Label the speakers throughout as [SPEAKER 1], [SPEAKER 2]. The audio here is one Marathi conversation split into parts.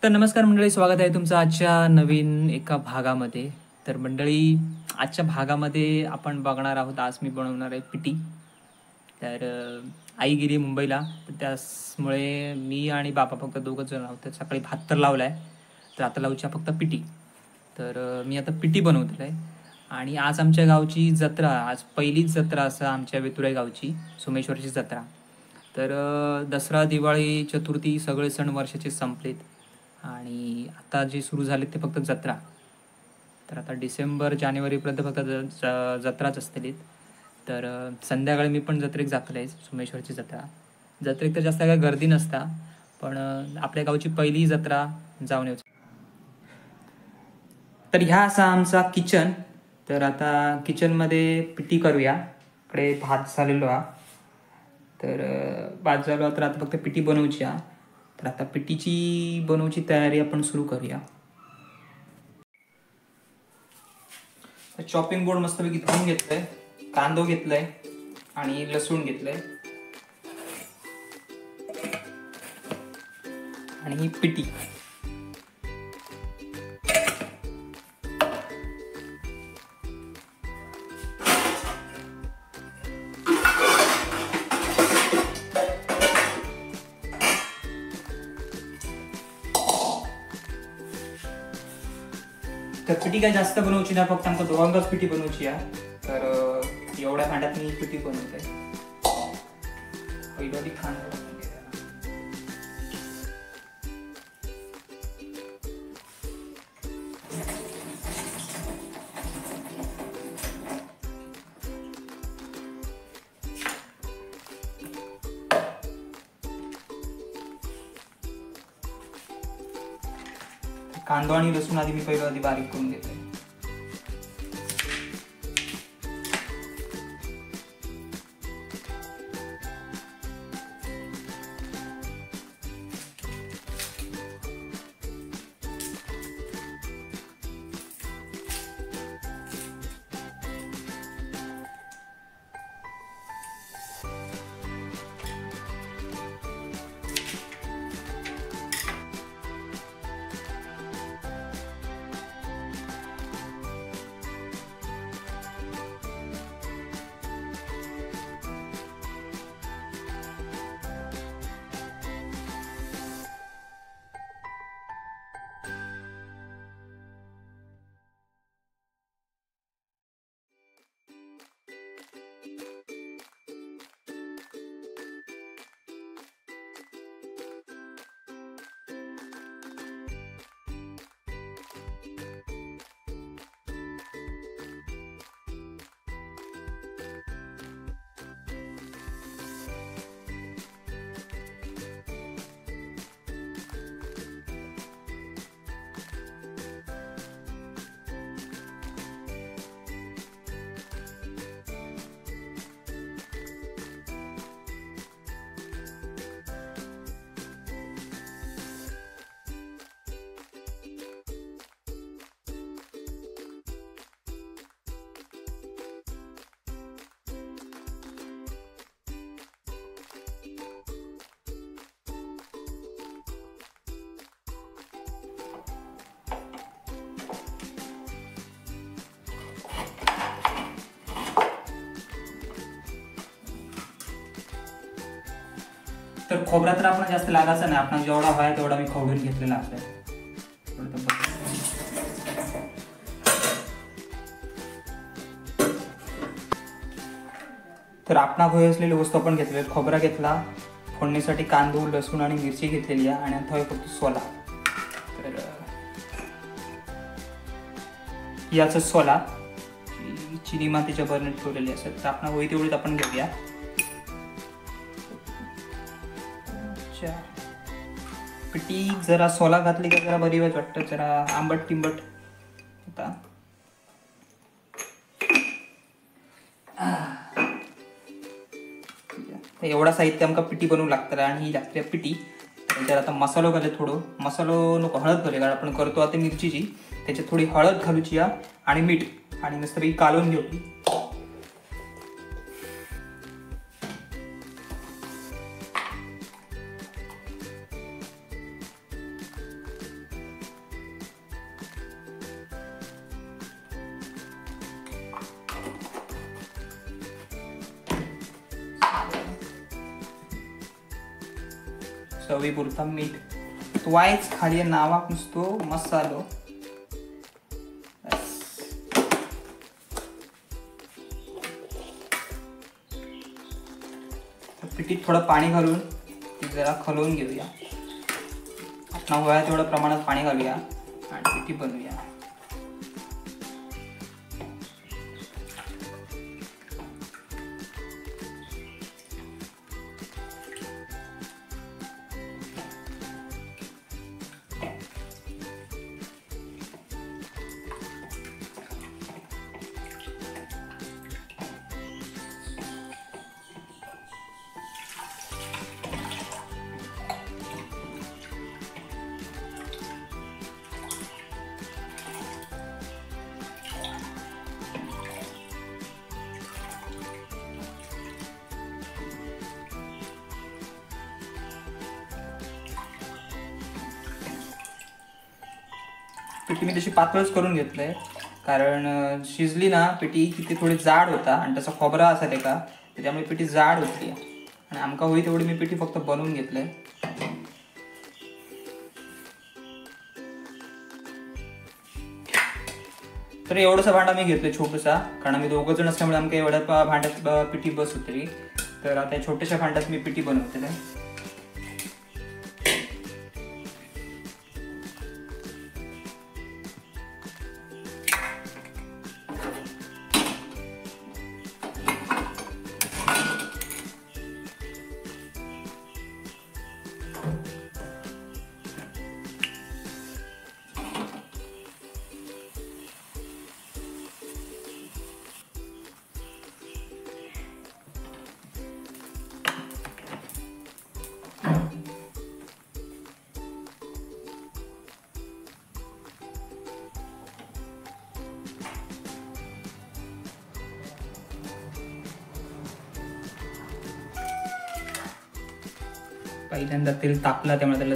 [SPEAKER 1] तर नमस्कार मंडळी, स्वागत आहे तुमचं आजच्या नवीन एका भागामध्ये. तर मंडळी, आजच्या भागामध्ये आपण बघणार आहोत. आज मी बनवणार आहे पिटी. तर आई गेली मुंबईला, तर त्यामुळे मी आणि बाबा फक्त दोघंच जण आहोत. तर सकाळी भात तर लावला आहे, तर आता लावूच्या फक्त पिटी. तर मी आता पिटी बनवतो आहे. आणि आज आमच्या गावची जत्रा, आज पहिलीच जत्रा असं आमच्या वेतुराई गावची सोमेश्वरची जत्रा. तर दसरा, दिवाळी, चतुर्थी सगळे सण वर्षाचे संपलेत आणि आता जे सुरू झाले ते फक्त जत्रा. तर आता डिसेंबर जानेवारीपर्यंत फक्त जत्राच असतील. तर संध्याकाळी मी पण जत्रेक जातलं आहे, सोमेश्वरची जत्रा. जत्रेक तर जास्त काय गर्दी नसता, पण आपल्या गावची पहिली जत्रा जाऊन येऊ. तर ह्या असा आमचा किचन. तर आता किचनमध्ये पिटी करूया. इकडे भात झालेलो हा. तर भात झालो तर आता फक्त पिटी बनवूची हा. तर आता पिटीची बनवची तयारी आपण सुरू करूया. तर चॉपिंग बोर्ड मस्तपैकी धुवून घेतलंय, कांदो घेतलाय आणि लसूण घेतलंय आणि ही पिटी. तर पिटी काय जास्त बनवची ना, फक्त आमका दोघांकाच पिटी बनवची आहे. तर एवढ्या खांड्यात मी पिटी बनवत आहे. पहिली खांड कांदा आणि लसूण आधी मी आधी बारीक करून घेतोय. तर खोबरा तर आपण जास्त लागायचा नाही, आपण जेवढा व्हाय तेवढा मी खोडून घेतलेला आहे. तर आपण होय असलेली वस्तू आपण घेतलेली. खोबरा घेतला, फोडणीसाठी कांदो, लसूण आणि मिरची घेतलेली आहे आणि आता फक्त सोला. तर याचं सोला चिनी मातीच्या बरणीत ठेवलेली असेल, तर आपण होई तेवढीच आपण घेऊया. पिटी जरा सोला घातली का जरा बरी वाटतं, जरा आंबट टिंबट होता. एवढा साहित्य आमका पिटी बनवू लागतं आणि ही लागते पिटी. त्याच्यात आता मसालो घाले, थोडं मसालो नको हळद घाले, कारण आपण करतो आता मिरचीची. त्याच्यात थोडी हळद घालूची आणि मीठ आणि मस्तपैकी कालवून घेऊ. चवीपुरता मीठ. वायच खाली नावाक नुसतो मसालो. पिठीत थोडं पाणी घालून ती जरा खलवून घेऊया. आपण हव्या तेवढ्या प्रमाणात पाणी घालूया आणि पिठी बनवूया. पिठी मी तशी पातळच करून घेतलंय, कारण शिजली ना पिठी की ती थोडी जाड होता आणि तसा खोबरा असा तेका, त्याच्यामुळे पिठी जाड होती. आणि आमका होई तेवढी मी पिठी फक्त बनवून घेतलंय. तर एवढंसा भांडा मी घेतलंय छोटूसा, कारण आम्ही 2 जण असल्यामुळे आमका एवढ्या भांड्यात पिठी बस होती. तर आता या छोट्याशा भांड्यात मी पिठी बनवते. पहिल्यांदा तेल तापलं त्यामुळे त्याला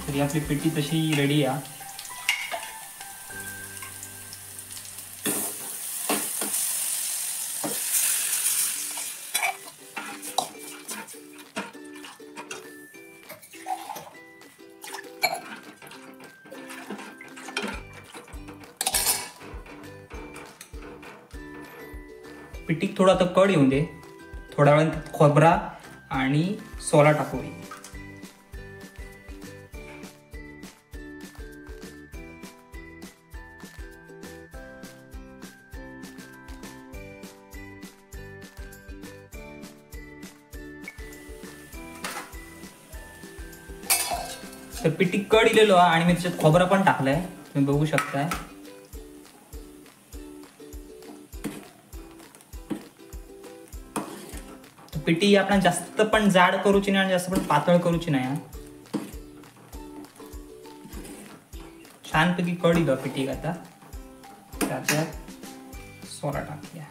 [SPEAKER 1] तरी आपली पिठी तशी रेडी आहे. पिठीत थोडा आता कड येऊन दे. थोड्या वेळात खोबरा आणि सोला टाकूया. तर पिठी कड इलेलो आणि मी त्याच्यात खोबरा पण टाकलाय, तुम्ही बघू शकताय. पिठी आपण जास्त पण जाड करूची नाही आणि जास्त पण पातळ करूची नाही. छानपैकी कड इलो पिठी. आता त्याच्यात सोडा टाकूया.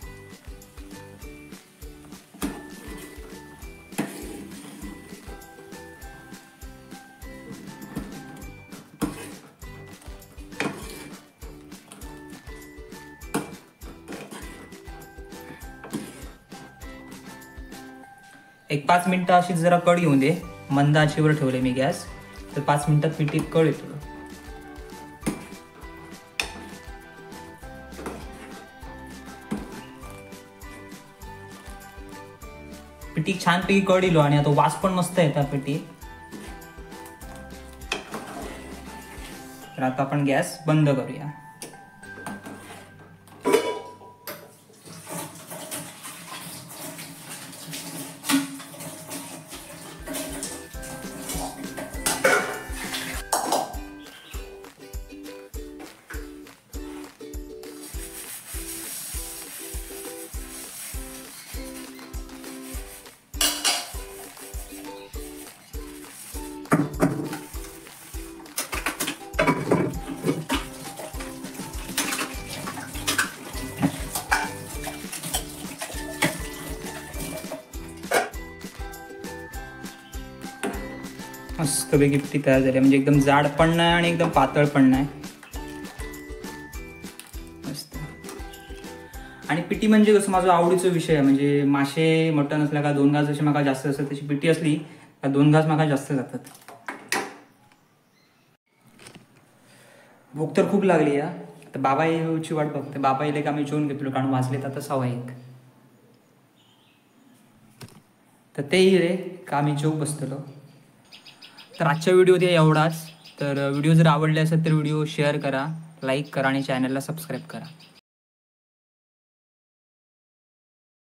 [SPEAKER 1] एक 5 मिनिटं अशी जरा कड येऊन दे. मंद आचेवर ठेवले मी गॅस. तर 5 मिनिटात पिठीत कड येतो. पिठी छानपैकी कड इलो आणि आता वास पण मस्त येतात पिठी. तर आता आपण गॅस बंद करूया. मस्तपैकी पिठी तयार झाली, म्हणजे एकदम जाड पण नाही आणि एकदम पातळ पण नाही, मस्त. आणि पिठी म्हणजे कसं माझा आवडीचा विषय आहे, म्हणजे मासे मटण असल्या का 2 घास जशी म्हाका जास्त असतात तशी पिठी असली का 2 घास म्हाका जास्त जातात. भूक तर खूप लागली या. तर बाबा येऊची वाट बघते, बाबा येईल का आम्ही जेवून घेतलो, कारण वाजलेत आता 1:15. तर ते येईल रे का आम्ही जेवू बसतलो. तर आजच्या व्हिडिओत एवढाच. तर व्हिडिओ जर आवडले असेल तर व्हिडिओ शेअर करा, लाईक करा आणि चॅनलला सबस्क्राईब करा.